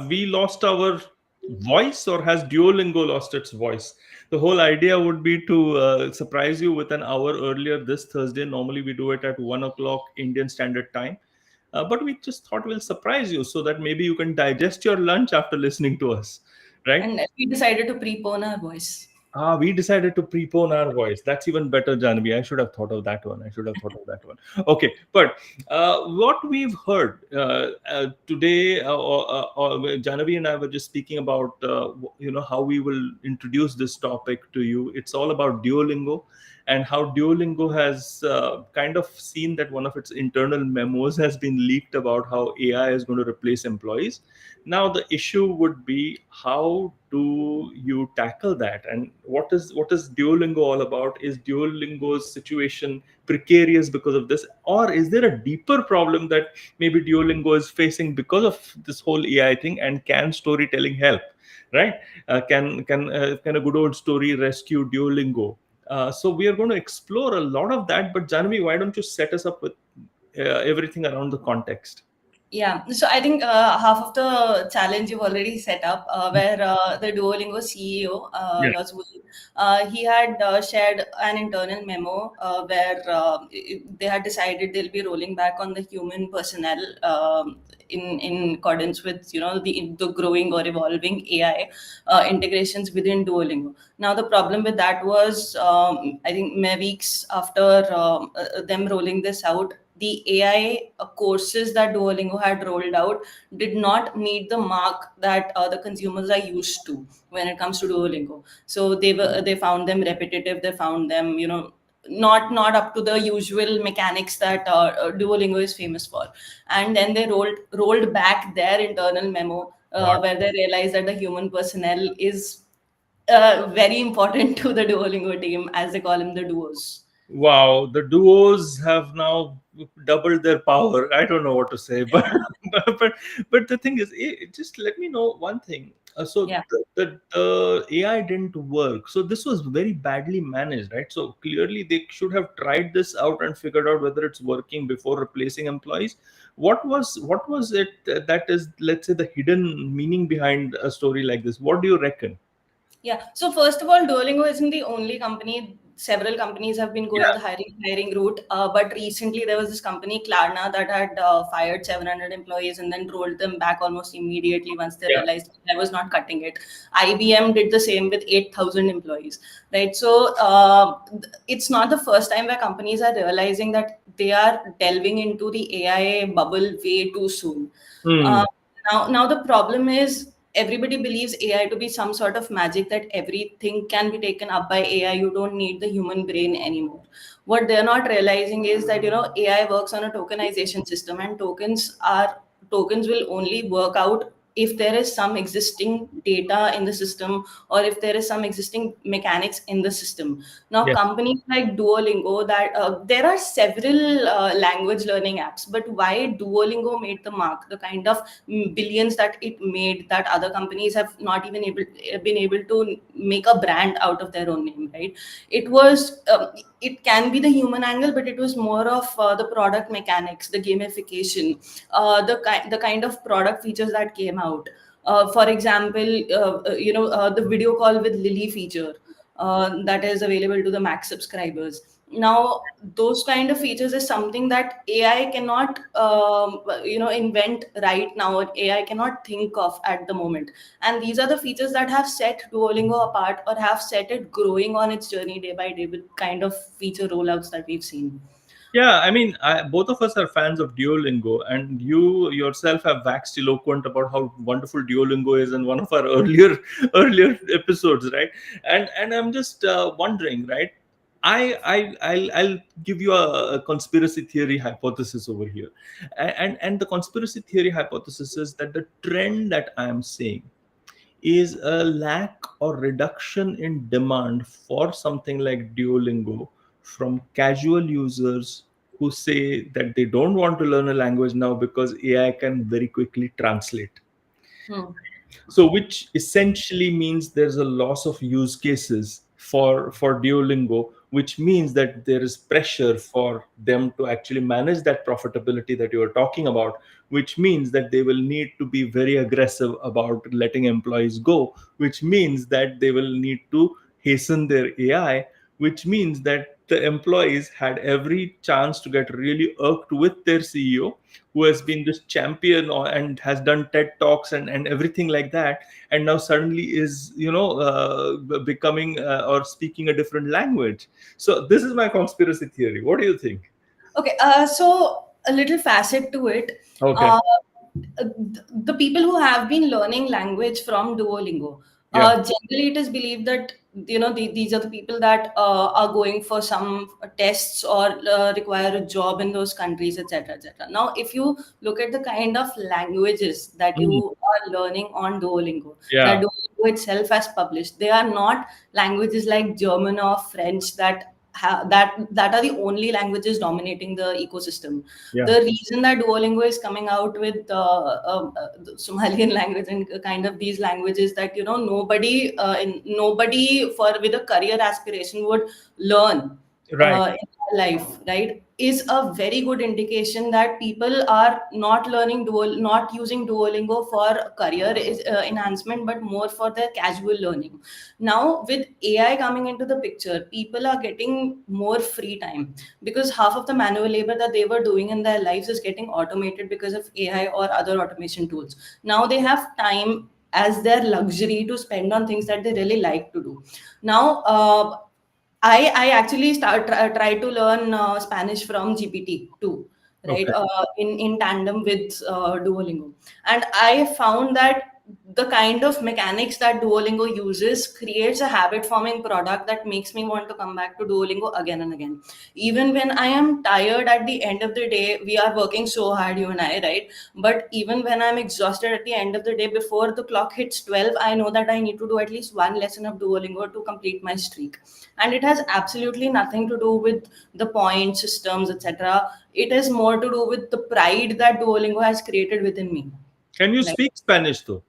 have we lost our voice, or has Duolingo lost its voice? The whole idea would be to surprise you with an hour earlier this Thursday. Normally, we do it at 1 o'clock Indian Standard Time. But we just thought we'll surprise you so that maybe you can digest your lunch after listening to us, right? And we decided to prepone our voice. We decided to prepone our voice. That's even better, Janvi. I should have thought of that one. I should have thought of that one. Okay, but what we've heard today, Janvi and I were just speaking about, how we will introduce this topic to you. It's all about Duolingo, and how Duolingo has kind of seen that one of its internal memos has been leaked about how AI is going to replace employees. Now the issue would be, how do you tackle that, and what is Duolingo all about? Is Duolingo's situation precarious because of this, or is there a deeper problem that maybe Duolingo is facing because of this whole AI thing? And can storytelling help, right? Can a good old story rescue Duolingo? So we are going to explore a lot of that. But Janvi, why don't you set us up with everything around the context? Yeah, so I think half of the challenge you've already set up, where the Duolingo CEO, Yeah. He had shared an internal memo where they had decided they'll be rolling back on the human personnel in accordance with the growing or evolving AI integrations within Duolingo. Now the problem with that was, I think, mere weeks after them rolling this out, the AI courses that Duolingo had rolled out did not meet the mark that the consumers are used to when it comes to Duolingo. So they found them repetitive. They found them, not up to the usual mechanics that Duolingo is famous for. And then they rolled back their internal memo where they realized that the human personnel is very important to the Duolingo team, as they call them, the duos. Wow, the duos have now doubled their power. I don't know what to say, but but the thing is, just let me know one thing. So Yeah. the AI didn't work. So this was very badly managed, right? So clearly they should have tried this out and figured out whether it's working before replacing employees. What was it that is, let's say, the hidden meaning behind a story like this? What do you reckon? Yeah. So first of all, Duolingo isn't the only company. Several companies have been going Yeah, the hiring route. But recently there was this company, Klarna, that had fired 700 employees and then rolled them back almost immediately once they yeah, realized I was not cutting it. IBM did the same with 8,000 employees, right? So it's not the first time where companies are realizing that they are delving into the AI bubble way too soon. Hmm. Uh, now the problem is, everybody believes AI to be some sort of magic, that everything can be taken up by AI. You don't need the human brain anymore. What they're not realizing is that AI works on a tokenization system, and tokens will only work out if there is some existing data in the system, or if there is some existing mechanics in the system. Now Yeah. companies like Duolingo, that there are several language learning apps, but why Duolingo made the mark, the kind of billions that it made, that other companies have not even been able to make a brand out of their own name, right? It was it can be the human angle, but it was more of the product mechanics, the gamification, the kind of product features that came out. For example, the video call with Lily feature that is available to the max subscribers. Now those kind of features is something that AI cannot invent right now, or AI cannot think of at the moment. And these are the features that have set Duolingo apart, or have set it growing on its journey day by day with kind of feature rollouts that we've seen. Yeah, I mean, both of us are fans of Duolingo, and you yourself have waxed eloquent about how wonderful Duolingo is in one of our earlier episodes, right? And I'm just wondering, right? I'll give you a conspiracy theory hypothesis over here, and the conspiracy theory hypothesis is that the trend that I am seeing is a lack or reduction in demand for something like Duolingo from casual users who say that they don't want to learn a language now because AI can very quickly translate. Hmm. So which essentially means there's a loss of use cases for Duolingo, which means that there is pressure for them to actually manage that profitability that you were talking about, which means that they will need to be very aggressive about letting employees go, which means that they will need to hasten their AI, which means that the employees had every chance to get really irked with their CEO, who has been this champion and has done TED talks and everything like that, and now suddenly is becoming or speaking a different language. So this is my conspiracy theory. What do you think? Okay, so a little facet to it. Okay. Uh, the people who have been learning language from Duolingo, Yeah. generally it is believed that these are the people that are going for some tests or require a job in those countries, etc., etc. Now, if you look at the kind of languages that Mm. you are learning on Duolingo, that Yeah. Duolingo itself has published, they are not languages like German or French that are the only languages dominating the ecosystem. Yeah. The reason that Duolingo is coming out with the Somalian language and kind of these languages that nobody for with a career aspiration would learn Right. in their life, right, is a very good indication that people are not not using Duolingo for enhancement, but more for their casual learning. Now, with AI coming into the picture, people are getting more free time because half of the manual labor that they were doing in their lives is getting automated because of AI or other automation tools. Now they have time as their luxury to spend on things that they really like to do. Now, I actually try to learn Spanish from GPT too, right? Okay. In tandem with Duolingo, and I found that the kind of mechanics that Duolingo uses creates a habit forming product that makes me want to come back to Duolingo again and again. Even when I am tired at the end of the day, we are working so hard, you and I, right? But even when I'm exhausted at the end of the day, before the clock hits 12, I know that I need to do at least one lesson of Duolingo to complete my streak. And it has absolutely nothing to do with the point systems, etc. It is more to do with the pride that Duolingo has created within me. Can you Like, speak Spanish though?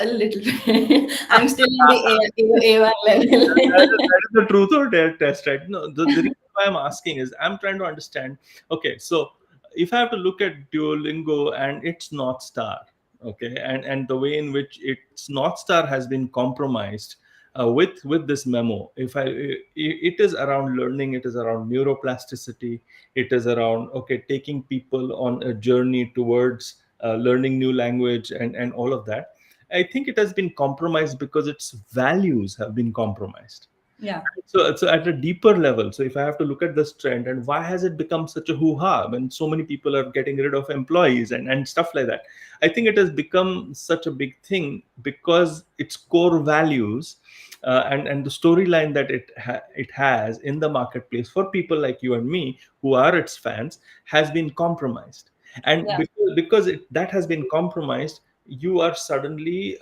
a little bit. I'm still in the A1 level. That is the truth or dare test, right? No, the reason why I'm asking is I'm trying to understand. Okay, so if I have to look at Duolingo and its North Star, okay, and the way in which its North Star has been compromised with this memo, it is around learning, it is around neuroplasticity, it is around taking people on a journey towards learning new language and all of that. I think it has been compromised because its values have been compromised. Yeah, So at a deeper level, so if I have to look at this trend and why has it become such a hoo-ha when so many people are getting rid of employees and stuff like that, I think it has become such a big thing because its core values and the storyline that it has in the marketplace for people like you and me who are its fans has been compromised. And yeah, because that has been compromised, you are suddenly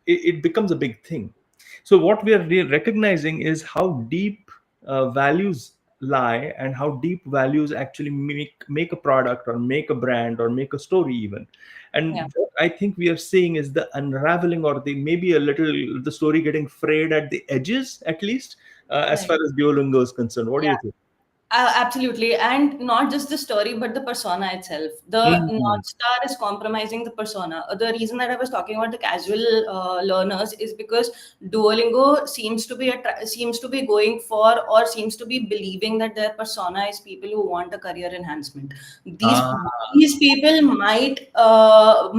it becomes a big thing. So what we are recognizing is how deep values lie and how deep values actually make a product or make a brand or make a story even. yeah. And what I think we are seeing is the unraveling or the maybe a little the story getting frayed at the edges, at least as Right. far as Duolingo is concerned. What do you Yeah. think? Absolutely. And not just the story, but the persona itself. The Mhm. North Star is compromising the persona. The reason that I was talking about the casual learners is because Duolingo seems to be going for, or seems to be believing that their persona is people who want a career enhancement. These Ah, these people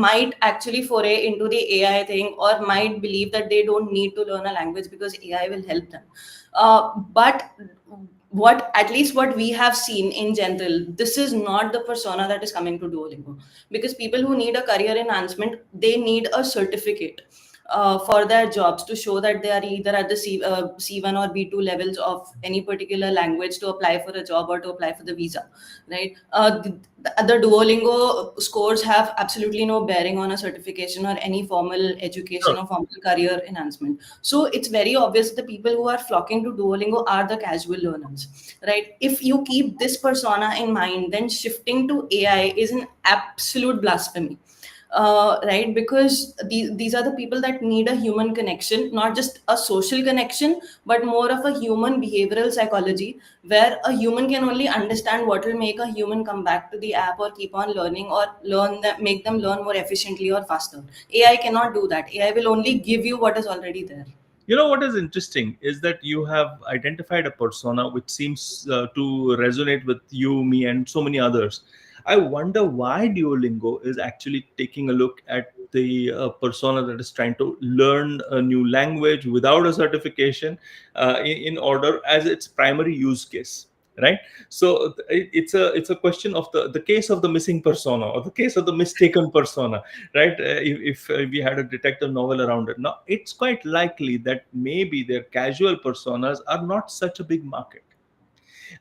might actually foray into the AI thing, or might believe that they don't need to learn a language because AI will help them. But what at least what we have seen in general, this is not the persona that is coming to Duolingo, because people who need a career enhancement, they need a certificate for their jobs to show that they are either at the C1 or B2 levels of any particular language to apply for a job or to apply for the visa, right? The Duolingo scores have absolutely no bearing on a certification or any formal education sure. or formal career enhancement. So it's very obvious that the people who are flocking to Duolingo are the casual learners, right? If you keep this persona in mind, then shifting to AI is an absolute blasphemy. right? Because these are the people that need a human connection, not just a social connection, but more of a human behavioral psychology, where a human can only understand what will make a human come back to the app or keep on learning, or learn that make them learn more efficiently or faster. AI cannot do that. AI will only give you what is already there. You know what is interesting is that you have identified a persona which seems to resonate with you, me, and so many others. I wonder why Duolingo is actually taking a look at the persona that is trying to learn a new language without a certification in order as its primary use case, right? So it's a question of the case of the missing persona, or the case of the mistaken persona, right? If we had a detective novel around it. Now, it's quite likely that maybe their casual personas are not such a big market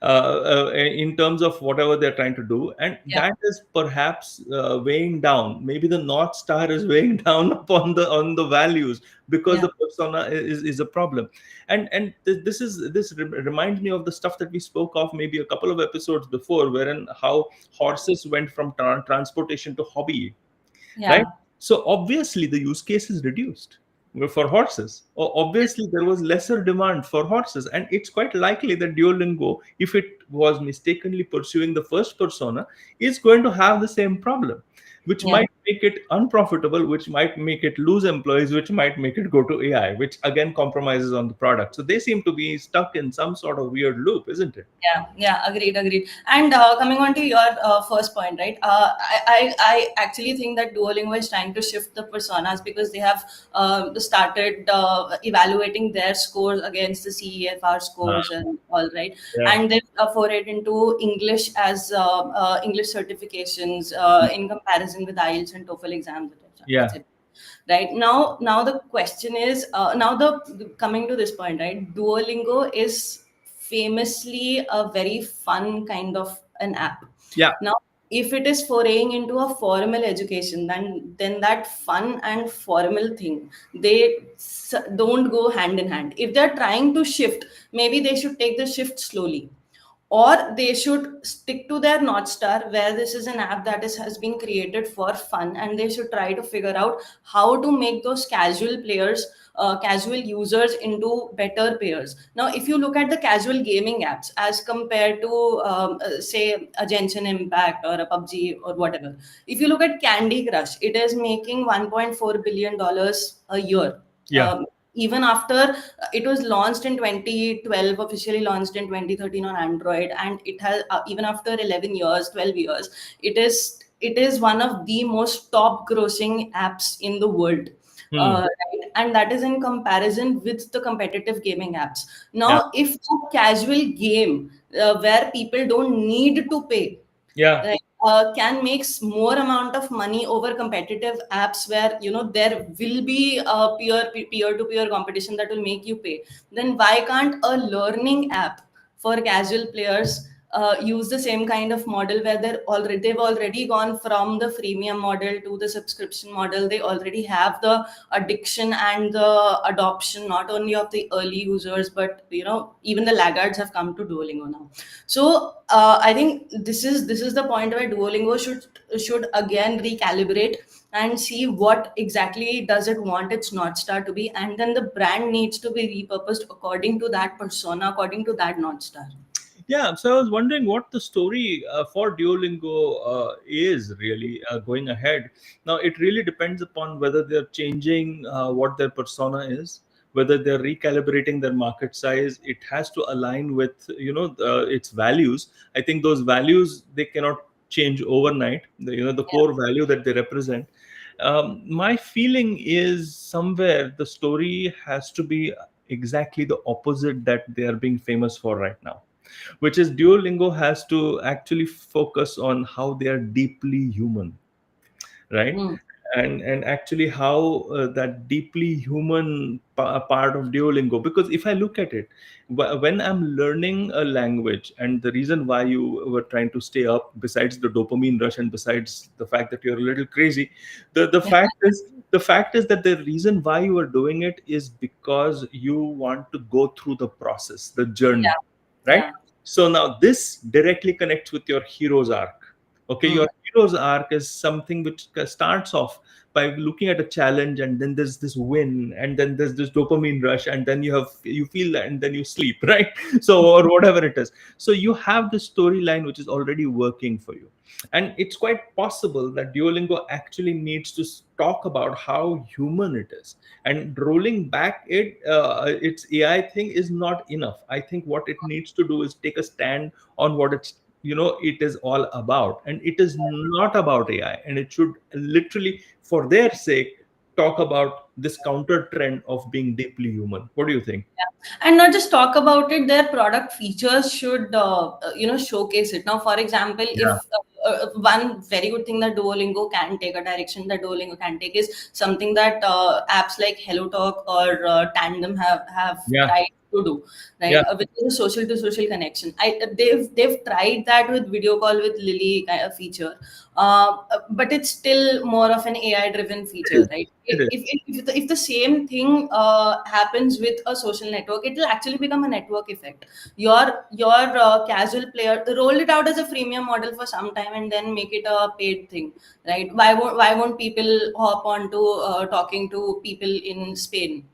in terms of whatever they're trying to do, and Yeah, that is perhaps weighing down. Maybe the north star is weighing down upon the values, because yeah, the persona is a problem. And this reminds me of the stuff that we spoke of maybe a couple of episodes before, wherein how horses went from transportation to hobby, right? yeah, So obviously the use case is reduced for horses. Obviously there was lesser demand for horses, and it's quite likely that Duolingo, if it was mistakenly pursuing the first persona, is going to have the same problem, which yeah. might make it unprofitable, which might make it lose employees, which might make it go to AI, which again compromises on the product. So they seem to be stuck in some sort of weird loop, isn't it? Yeah, yeah, agreed, agreed. And coming on to your first point, right? I actually think that Duolingo is trying to shift the personas, because they have started evaluating their scores against the CEFR Uh, scores and all, right? yeah, And they've forayed into English as English certifications in comparison with IELTS and TOEFL exams, yeah, etc. Right now the question is, now coming to this point, right? Duolingo is famously a very fun kind of an app. yeah. Now, if it is foraying into a formal education, then that fun and formal thing, they don't go hand in hand. If they're trying to shift, maybe they should take the shift slowly, or they should stick to their north star, where this is an app that has been created for fun, and they should try to figure out how to make those casual players, casual users, into better players. Now, if you look at the casual gaming apps as compared to say a Genshin Impact or a PUBG or whatever, if you look at Candy Crush, it is making $1.4 billion a year. Yeah. Even after it was launched in 2012, officially launched in 2013 on Android, and it has even after 11 years, 12 years, it is one of the most top grossing apps in the world. Hmm. Right? And that is in comparison with the competitive gaming apps. Yeah, Now, if a casual game where people don't need to pay, yeah. right, can makes more amount of money over competitive apps, where there will be a peer to peer competition that will make you pay, then why can't a learning app for casual players use the same kind of model, where they've already gone from the freemium model to the subscription model. They already have the addiction and the adoption, not only of the early users, but even the laggards have come to Duolingo now. So I think this is the point where Duolingo should again recalibrate and see what exactly does it want its North Star to be, and then the brand needs to be repurposed according to that persona, according to that North Star. Yeah, so I was wondering what the story for Duolingo is really going ahead. Now, it really depends upon whether they're changing what their persona is, whether they're recalibrating their market size. It has to align with its values. I think those values they cannot change overnight. The core value that they represent. My feeling is somewhere the story has to be exactly the opposite that they are being famous for right now, which is Duolingo has to actually focus on how they are deeply human, right? Hmm. And actually how that deeply human part of Duolingo, because if I look at it, when I'm learning a language, and the reason why you were trying to stay up, besides the dopamine rush and besides the fact that you're a little crazy, the Yeah, fact is that the reason why you are doing it is because you want to go through the process, the yeah, journey, right? yeah. So now this directly connects with your hero's arc. Okay, Hmm. your Duolingo's arc is something which starts off by looking at a challenge, and then there's this win, and then there's this dopamine rush, and then you feel that, and then you sleep, right? So, or whatever it is. So you have this storyline which is already working for you, and it's quite possible that Duolingo actually needs to talk about how human it is, and rolling back its AI thing is not enough. I think what it needs to do is take a stand on what it is all about, and it is not about AI, and it should literally, for their sake, talk about this counter trend of being deeply human. What do you think? And not just talk about it, their product features should showcase it. Now, for example, Yeah, if one very good thing that Duolingo can take, a direction that Duolingo can take, is something that apps like HelloTalk or Tandem have yeah, tried to do, right? yeah, Which is a social to social connection. They've tried that with video call with Lily kind of feature, but it's still more of an AI driven it feature, is. right? It is. If the same thing happens with a social network, it will actually become a network effect. Your casual player roll it out as a freemium model for some time and then make it a paid thing, right? Why won't people hop on to talking to people in Spain?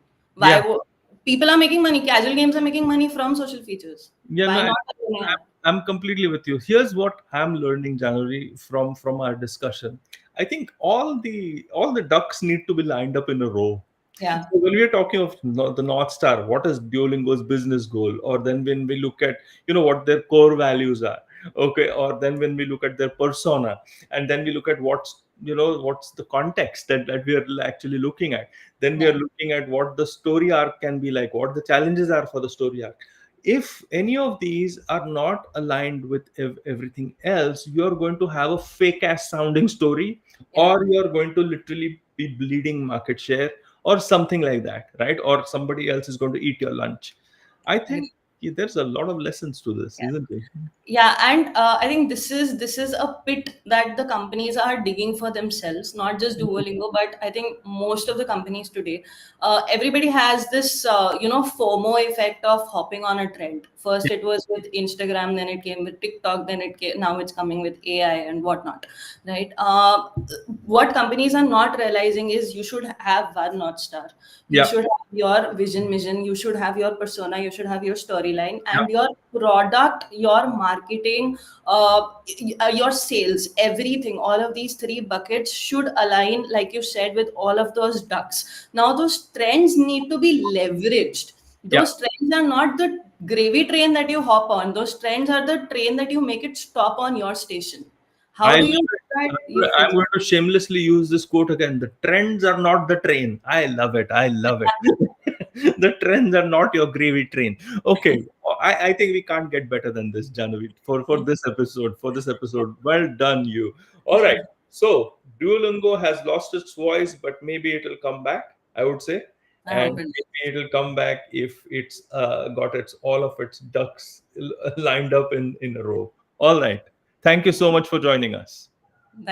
Yeah, Why wo- People are making money, casual games are making money from social features. yeah, no, Why not a learning app? I'm completely with you. Here's what I'm learning, January, from our discussion. I think all the ducks need to be lined up in a row. Yeah, So when we are talking of the North Star, what is Duolingo's business goal? Or then when we look at what their core values are, okay, or then when we look at their persona, and then we look at what's the context that we are actually looking at. Then we are yeah, looking at what the story arc can be like, what the challenges are for the story arc. If any of these are not aligned with everything else, you're going to have a fake ass sounding story, yeah. or you're going to literally be bleeding market share, or something like that, right? Or somebody else is going to eat your lunch. I think there's a lot of lessons to this, Yeah. isn't it? Yeah, and I think this is a pit that the companies are digging for themselves, not just Duolingo, but I think most of the companies today, everybody has this FOMO effect of hopping on a trend. First it was with Instagram, then it came with TikTok, now it's coming with AI and whatnot, right? What companies are not realizing is you should have one North Star. You Yeah, should have your vision, mission. You should have your persona. You should have your storyline, yeah, and your product, your marketing, your sales, everything. All of these three buckets should align, like you said, with all of those ducks. Now, those trends need to be leveraged. yeah. Those trends are not the gravy train that you hop on. Those trends are the train that you make it stop on your station. How I do love you do it. that? I'm I'm going to shamelessly use this quote again. The trends are not the train. I love it. I love it. The trends are not your gravy train. Okay. I think we can't get better than this, Janavi, for this episode. For this episode. Well done, you. All right. So Duolingo has lost its voice, but maybe it will come back, I would say. I And hope it. maybe it'll come back if it's got its all of its ducks lined up in a row. All right. Thank you so much for joining us. Thank